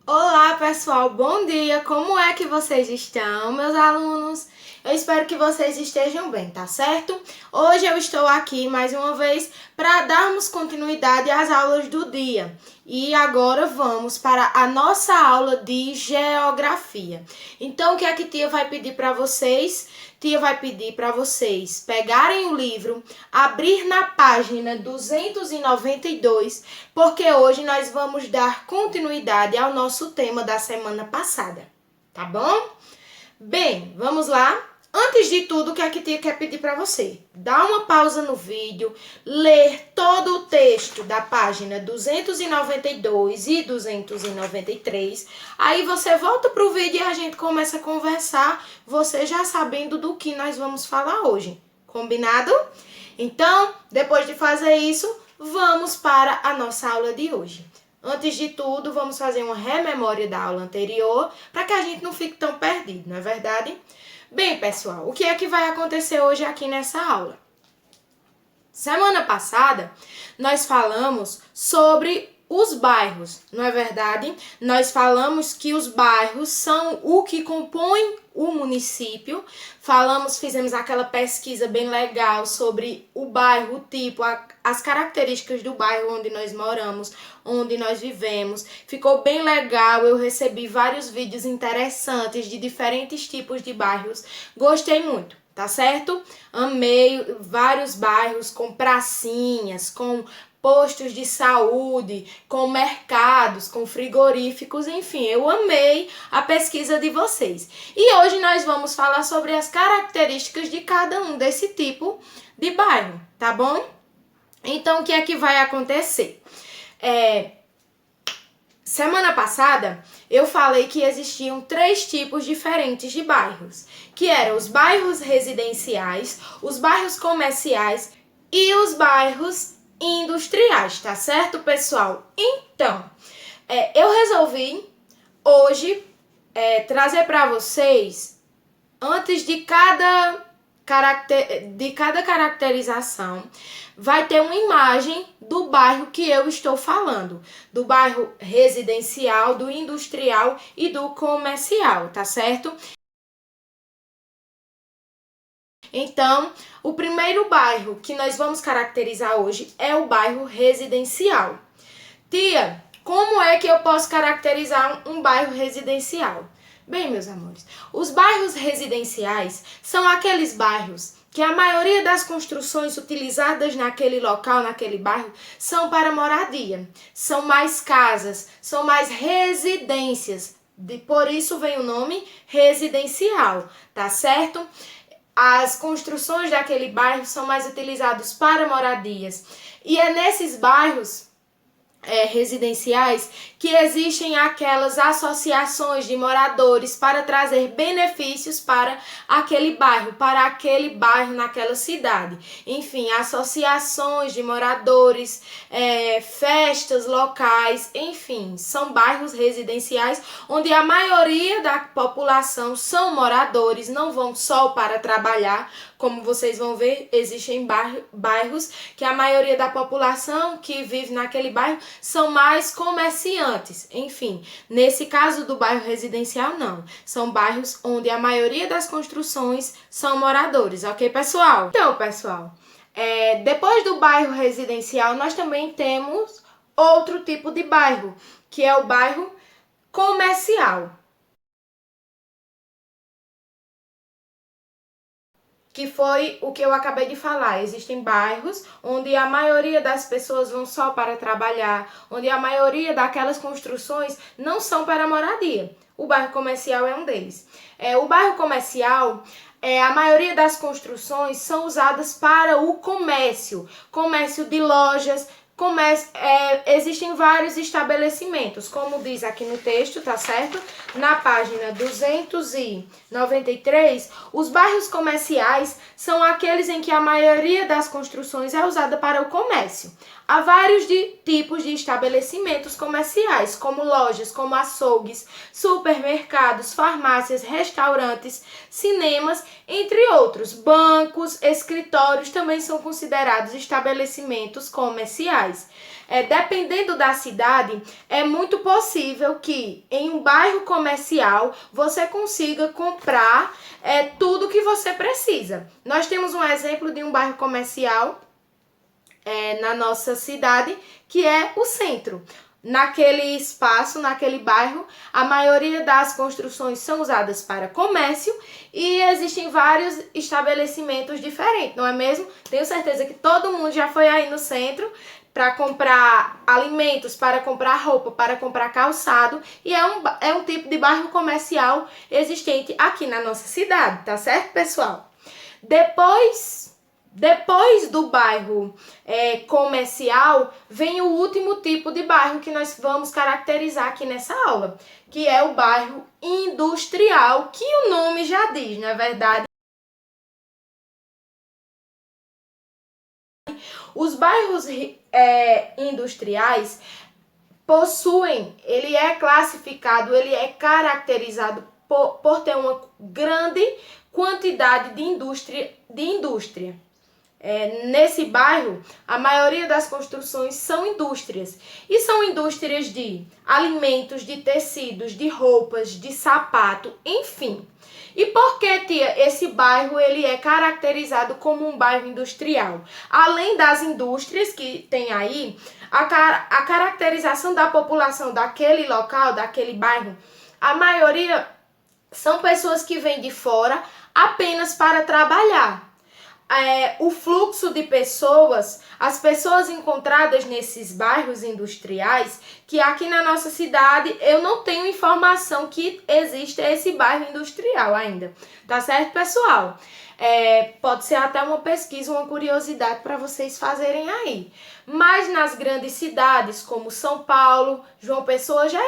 Olá, pessoal, bom dia! Como é que vocês estão, meus alunos? Eu espero que vocês estejam bem, tá certo? Hoje eu estou aqui mais uma vez para darmos continuidade às aulas do dia. E agora vamos para a nossa aula de geografia. Então, o que é que tia vai pedir para vocês? Tia vai pedir para vocês pegarem o livro, abrir na página 292, porque hoje nós vamos dar continuidade ao nosso tema da semana passada, tá bom? Bem, vamos lá? Antes de tudo, o que a tia quer pedir para você? Dá uma pausa no vídeo, ler todo o texto da página 292 e 293. Aí você volta para o vídeo e a gente começa a conversar, você já sabendo do que nós vamos falar hoje. Combinado? Então, depois de fazer isso, vamos para a nossa aula de hoje. Antes de tudo, vamos fazer uma rememória da aula anterior para que a gente não fique tão perdido, não é verdade? Bem, pessoal, o que é que vai acontecer hoje aqui nessa aula? Semana passada, nós falamos sobre os bairros, não é verdade? Nós falamos que os bairros são o que compõe o município. Fizemos aquela pesquisa bem legal sobre o bairro, o tipo, as características do bairro onde nós moramos, onde nós vivemos. Ficou bem legal, eu recebi vários vídeos interessantes de diferentes tipos de bairros. Gostei muito. Tá certo? Amei vários bairros com pracinhas, com postos de saúde, com mercados, com frigoríficos, enfim, eu amei a pesquisa de vocês. E hoje nós vamos falar sobre as características de cada um desse tipo de bairro, tá bom? Então, o que é que vai acontecer? Semana passada, eu falei que existiam 3 tipos diferentes de bairros, que eram os bairros residenciais, os bairros comerciais e os bairros industriais, tá certo, pessoal? Então, eu resolvi hoje trazer para vocês, antes de cada caracterização, vai ter uma imagem do bairro que eu estou falando, do bairro residencial, do industrial e do comercial, tá certo? Então, o primeiro bairro que nós vamos caracterizar hoje é o bairro residencial. Tia, como é que eu posso caracterizar um bairro residencial? Bem, meus amores, os bairros residenciais são aqueles bairros que a maioria das construções utilizadas naquele local, naquele bairro, são para moradia. São mais casas, são mais residências. Por isso vem o nome residencial, tá certo? As construções daquele bairro são mais utilizadas para moradias. E é nesses bairros residenciais que existem aquelas associações de moradores para trazer benefícios para aquele bairro naquela cidade. Enfim, associações de moradores, festas locais, enfim, são bairros residenciais onde a maioria da população são moradores, não vão só para trabalhar. Como vocês vão ver, existem bairros que a maioria da população que vive naquele bairro são mais comerciantes. Enfim, nesse caso do bairro residencial, não. São bairros onde a maioria das construções são moradores, ok, pessoal? Então, pessoal, depois do bairro residencial, nós também temos outro tipo de bairro, que é o bairro comercial. Que foi o que eu acabei de falar. Existem bairros onde a maioria das pessoas vão só para trabalhar, onde a maioria daquelas construções não são para moradia. O bairro comercial é um deles. O bairro comercial, a maioria das construções são usadas para o comércio de lojas. Existem vários estabelecimentos, como diz aqui no texto, tá certo? Na página 293, os bairros comerciais são aqueles em que a maioria das construções é usada para o comércio. Há vários tipos de estabelecimentos comerciais, como lojas, como açougues, supermercados, farmácias, restaurantes, cinemas, entre outros. Bancos, escritórios também são considerados estabelecimentos comerciais. Dependendo da cidade, é muito possível que em um bairro comercial você consiga comprar tudo que você precisa. Nós temos um exemplo de um bairro comercial na nossa cidade, que é o centro. Naquele espaço, naquele bairro, a maioria das construções são usadas para comércio e existem vários estabelecimentos diferentes, não é mesmo? Tenho certeza que todo mundo já foi aí no centro para comprar alimentos, para comprar roupa, para comprar calçado, e é um tipo de bairro comercial existente aqui na nossa cidade, tá certo, pessoal? Depois do bairro comercial, vem o último tipo de bairro que nós vamos caracterizar aqui nessa aula, que é o bairro industrial, que o nome já diz, não é verdade? Os bairros industriais possuem, ele é classificado, ele é caracterizado por ter uma grande quantidade de indústria. Nesse bairro, a maioria das construções são indústrias. E são indústrias de alimentos, de tecidos, de roupas, de sapato, enfim. E por que, tia, esse bairro ele é caracterizado como um bairro industrial? Além das indústrias que tem aí, a caracterização da população daquele local, daquele bairro, a maioria são pessoas que vêm de fora apenas para trabalhar. O fluxo de pessoas, as pessoas encontradas nesses bairros industriais, que aqui na nossa cidade eu não tenho informação que existe esse bairro industrial ainda, tá certo, pessoal? Pode ser até uma pesquisa, uma curiosidade para vocês fazerem aí. Mas nas grandes cidades como São Paulo, João Pessoa, já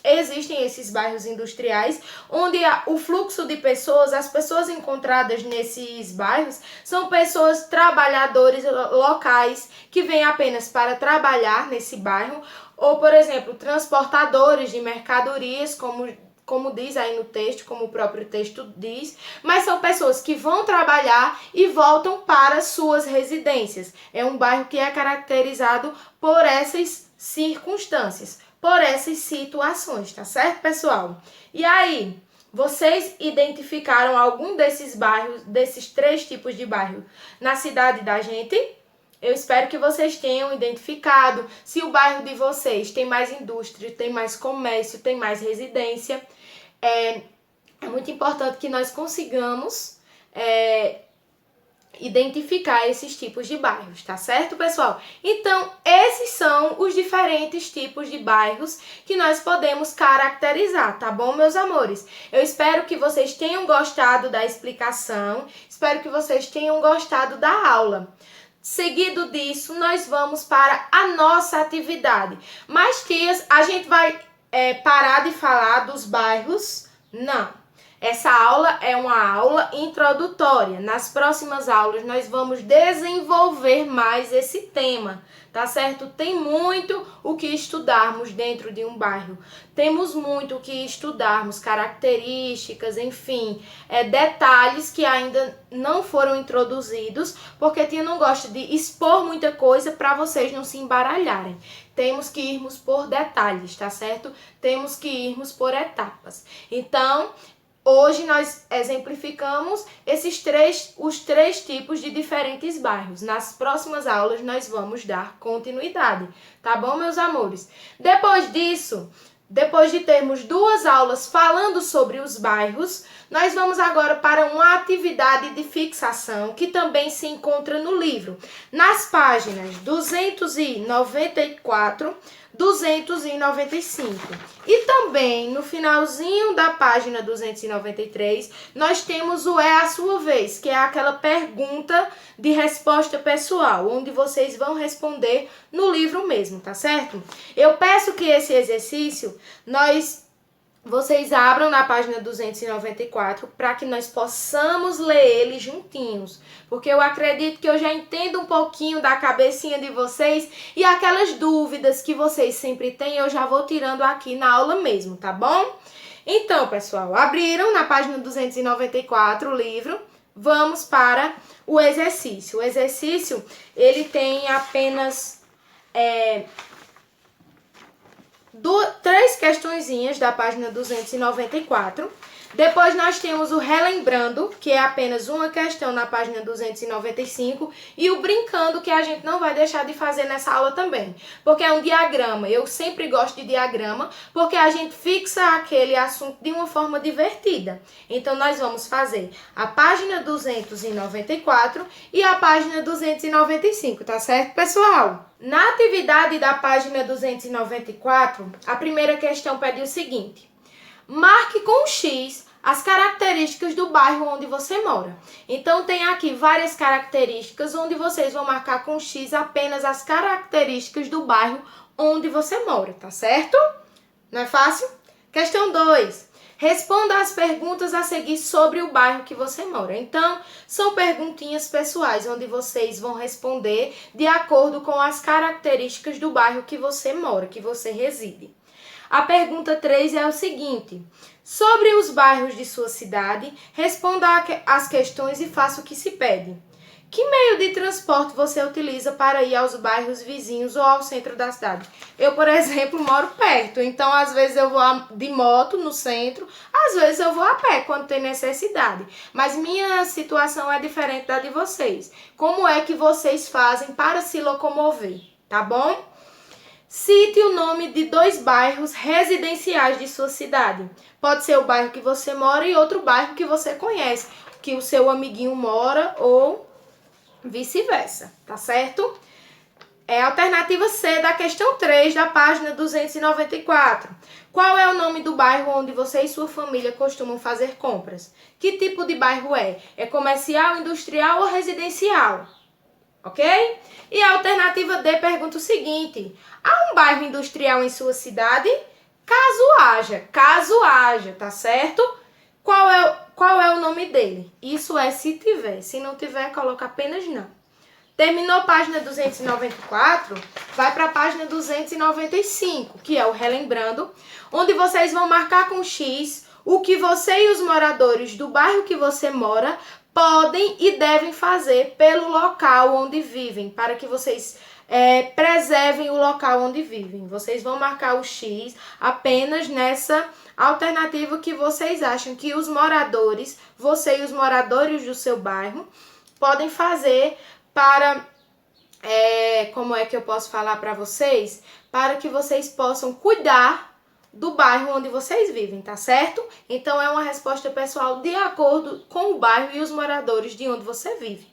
existem esses bairros industriais, onde o fluxo de pessoas, as pessoas encontradas nesses bairros, são pessoas trabalhadores locais que vêm apenas para trabalhar nesse bairro, ou, por exemplo, transportadores de mercadorias, como diz aí no texto, como o próprio texto diz, mas são pessoas que vão trabalhar e voltam para suas residências. É um bairro que é caracterizado por essas circunstâncias, por essas situações, tá certo, pessoal? E aí, vocês identificaram algum desses bairros, desses 3 tipos de bairro na cidade da gente? Eu espero que vocês tenham identificado se o bairro de vocês tem mais indústria, tem mais comércio, tem mais residência. É muito importante que nós consigamos identificar esses tipos de bairros, tá certo, pessoal? Então, esses são os diferentes tipos de bairros que nós podemos caracterizar, tá bom, meus amores? Eu espero que vocês tenham gostado da explicação, espero que vocês tenham gostado da aula. Seguido disso, nós vamos para a nossa atividade. Mas, tias, a gente vai parar de falar dos bairros? Não. Essa aula é uma aula introdutória. Nas próximas aulas, nós vamos desenvolver mais esse tema, tá certo? Tem muito o que estudarmos dentro de um bairro. Temos muito o que estudarmos, características, enfim, detalhes que ainda não foram introduzidos, porque a tia não gosta de expor muita coisa para vocês não se embaralharem. Temos que irmos por detalhes, tá certo? Temos que irmos por etapas. Então, hoje nós exemplificamos os três tipos de diferentes bairros. Nas próximas aulas nós vamos dar continuidade, tá bom, meus amores? Depois disso, depois de termos 2 aulas falando sobre os bairros, nós vamos agora para uma atividade de fixação que também se encontra no livro. Nas páginas 294, 295. E também no finalzinho da página 293, nós temos o a sua vez, que é aquela pergunta de resposta pessoal, onde vocês vão responder no livro mesmo, tá certo? Eu peço que esse exercício nós vocês abram na página 294 para que nós possamos ler ele juntinhos. Porque eu acredito que eu já entendo um pouquinho da cabecinha de vocês e aquelas dúvidas que vocês sempre têm, eu já vou tirando aqui na aula mesmo, tá bom? Então, pessoal, abriram na página 294 o livro. Vamos para o exercício. O exercício, ele tem apenas 3 questõezinhas da página 294. Depois nós temos o relembrando, que é apenas uma questão na página 295, e o brincando, que a gente não vai deixar de fazer nessa aula também, porque é um diagrama. Eu sempre gosto de diagrama, porque a gente fixa aquele assunto de uma forma divertida. Então nós vamos fazer a página 294 e a página 295, tá certo, pessoal? Na atividade da página 294, a primeira questão pede o seguinte: marque com X as características do bairro onde você mora. Então, tem aqui várias características onde vocês vão marcar com X apenas as características do bairro onde você mora, tá certo? Não é fácil? Questão 2. Responda as perguntas a seguir sobre o bairro que você mora. Então, são perguntinhas pessoais, onde vocês vão responder de acordo com as características do bairro que você mora, que você reside. A pergunta 3 é o seguinte: sobre os bairros de sua cidade, responda as questões e faça o que se pede. Que meio de transporte você utiliza para ir aos bairros vizinhos ou ao centro da cidade? Eu, por exemplo, moro perto, então às vezes eu vou de moto no centro, às vezes eu vou a pé quando tem necessidade. Mas minha situação é diferente da de vocês. Como é que vocês fazem para se locomover, tá bom? Cite o nome de 2 bairros residenciais de sua cidade. Pode ser o bairro que você mora e outro bairro que você conhece, que o seu amiguinho mora ou vice-versa, tá certo? É a alternativa C da questão 3 da página 294. Qual é o nome do bairro onde você e sua família costumam fazer compras? Que tipo de bairro é? É comercial, industrial ou residencial? Ok? E a alternativa D pergunta o seguinte: há um bairro industrial em sua cidade? Caso haja, tá certo? Qual é o nome dele? Isso é se tiver. Se não tiver, coloca apenas não. Terminou a página 294, vai para a página 295, que é o relembrando, onde vocês vão marcar com X o que você e os moradores do bairro que você mora podem e devem fazer pelo local onde vivem, para que vocês preservem o local onde vivem. Vocês vão marcar o X apenas nessa alternativa que vocês acham que os moradores, você e os moradores do seu bairro, podem fazer para, como é que eu posso falar para vocês? Para que vocês possam cuidar do bairro onde vocês vivem, tá certo? Então, é uma resposta pessoal de acordo com o bairro e os moradores de onde você vive.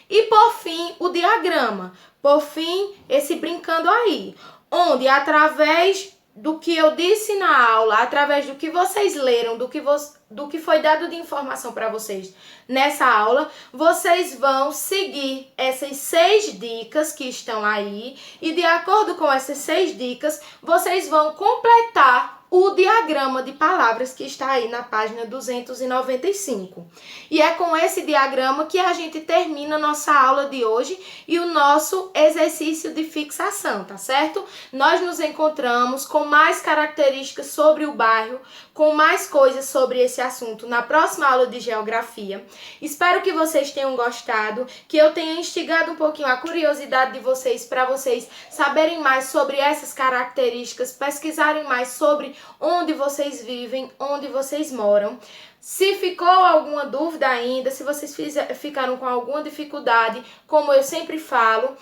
E, por fim, o diagrama. Por fim, esse brincando aí, onde através do que eu disse na aula, através do que vocês leram, do que foi dado de informação para vocês nessa aula, vocês vão seguir essas 6 dicas que estão aí e, de acordo com essas 6 dicas, vocês vão completar o diagrama de palavras que está aí na página 295. E é com esse diagrama que a gente termina a nossa aula de hoje e o nosso exercício de fixação, tá certo? Nós nos encontramos com mais características sobre o bairro, com mais coisas sobre esse assunto na próxima aula de geografia. Espero que vocês tenham gostado, que eu tenha instigado um pouquinho a curiosidade de vocês para vocês saberem mais sobre essas características, pesquisarem mais sobre onde vocês vivem, onde vocês moram. Se ficou alguma dúvida ainda, se vocês ficaram com alguma dificuldade, como eu sempre falo,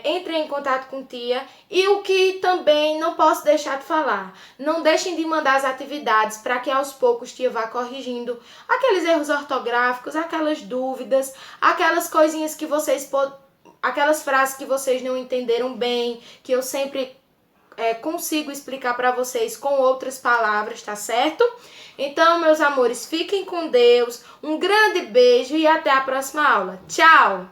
entrem em contato com tia. E o que também não posso deixar de falar, não deixem de mandar as atividades para que aos poucos tia vá corrigindo aqueles erros ortográficos, aquelas dúvidas, aquelas coisinhas que vocês aquelas frases que vocês não entenderam bem, que eu sempre consigo explicar para vocês com outras palavras, tá certo? Então, meus amores, fiquem com Deus, um grande beijo e até a próxima aula. Tchau!